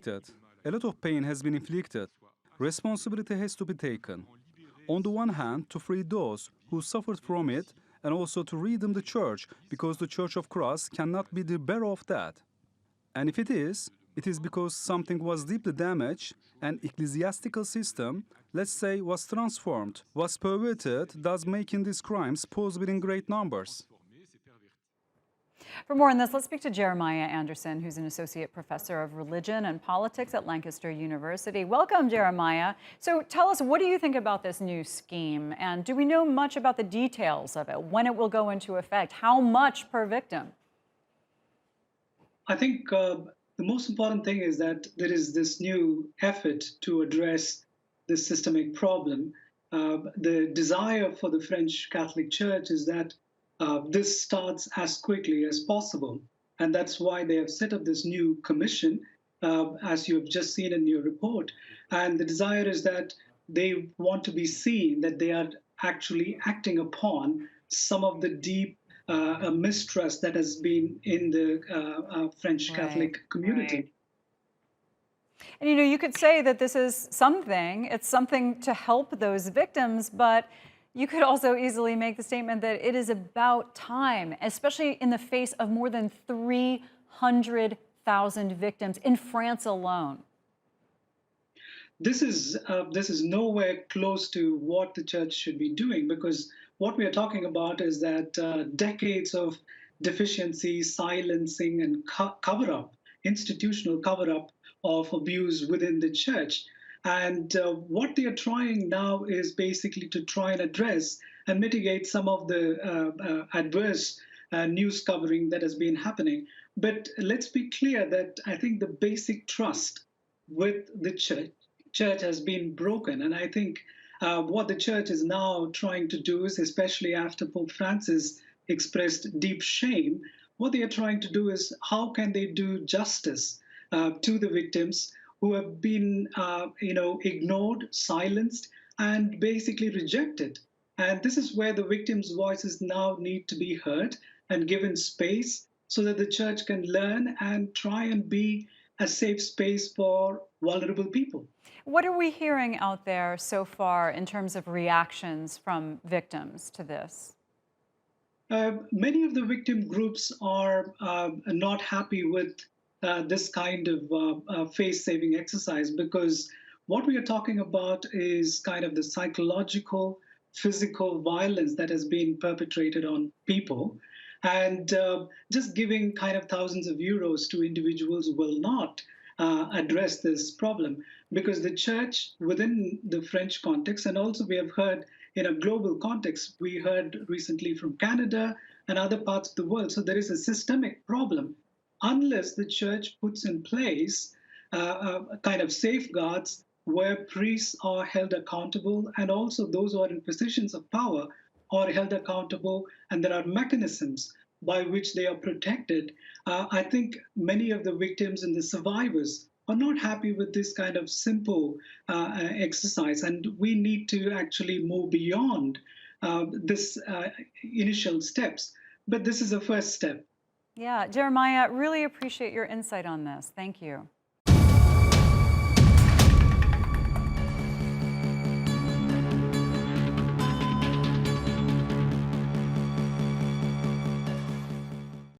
inflicted. A lot of pain has been inflicted. Responsibility has to be taken. On the one hand, to free those who suffered from it, and also to redeem the church, because the Church of Christ cannot be the bearer of that. And if it is because something was deeply damaged, and ecclesiastical system, let's say, was transformed, was perverted, thus making these crimes possible in great numbers. For more on this, let's speak to Jeremiah Anderson, who's an associate professor of religion and politics at Lancaster University. Welcome, Jeremiah. So tell us, what do you think about this new scheme? And do we know much about the details of it, when it will go into effect, how much per victim? I think the most important thing is that there is this new effort to address this systemic problem. The desire for the French Catholic Church is that this starts as quickly as possible. And that's why they have set up this new commission, as you have just seen in your report. And the desire is that they want to be seen that they are actually acting upon some of the deep mistrust that has been in the French Catholic community. Right. And you could say that this is something, it's something to help those victims, but you could also easily make the statement that it is about time, especially in the face of more than 300,000 victims in France alone. This is nowhere close to what the church should be doing, because what we are talking about is that decades of deficiency, silencing, and cover-up, institutional cover-up of abuse within the church. And what they are trying now is basically to try and address and mitigate some of the adverse news covering that has been happening. But let's be clear that I think the basic trust with the church has been broken. And I think what the church is now trying to do is, especially after Pope Francis expressed deep shame, what they are trying to do is how can they do justice to the victims who have been ignored, silenced, and basically rejected. And this is where the victims' voices now need to be heard and given space so that the church can learn and try and be a safe space for vulnerable people. What are we hearing out there so far in terms of reactions from victims to this? Many of the victim groups are not happy with this kind of face-saving exercise, because what we are talking about is kind of the psychological, physical violence that has been perpetrated on people. And just giving kind of thousands of euros to individuals will not address this problem, because the church within the French context, and also we have heard in a global context, we heard recently from Canada and other parts of the world. So there is a systemic problem. Unless the church puts in place kind of safeguards where priests are held accountable, and also those who are in positions of power are held accountable, and there are mechanisms by which they are protected, I think many of the victims and the survivors are not happy with this kind of simple exercise. And we need to actually move beyond this initial steps. But this is a first step. Yeah, Jeremiah, really appreciate your insight on this. Thank you.